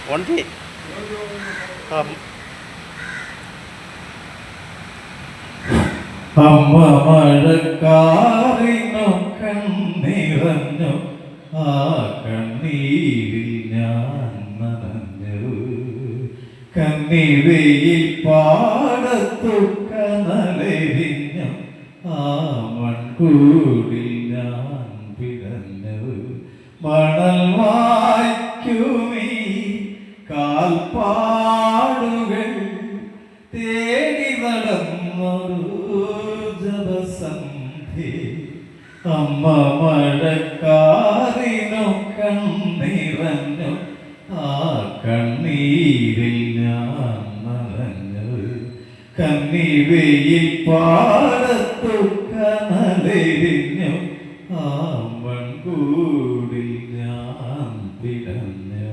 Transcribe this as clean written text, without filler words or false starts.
വണ്ടി അമ്മ മഴക്കാറിനു കണ്ണിറഞ്ഞു, ആ കണ്ണീരിൽ ഞാൻ നനഞ്ഞു. കണ്ണിവയിൽ പാടത്തു കനലെരിഞ്ഞു, ആ മൺകൂടിൽ ഞാൻ പിടഞ്ഞു. മണൽ വായ്ക്കുമീ കാൽപ്പാടുകൾ തേടി നടന്നൊരു ജപസന്ധി. അമ്മ മഴക്കാറിനു കണ്ണിറഞ്ഞു, ആ കണ്ണീരിൽ ഞാൻ നനഞ്ഞു. കണ്ണിവയിൽ പാടത്തു കനലെരിഞ്ഞു, ആ മൺകൂടിൽ ഞാൻ പിടഞ്ഞു.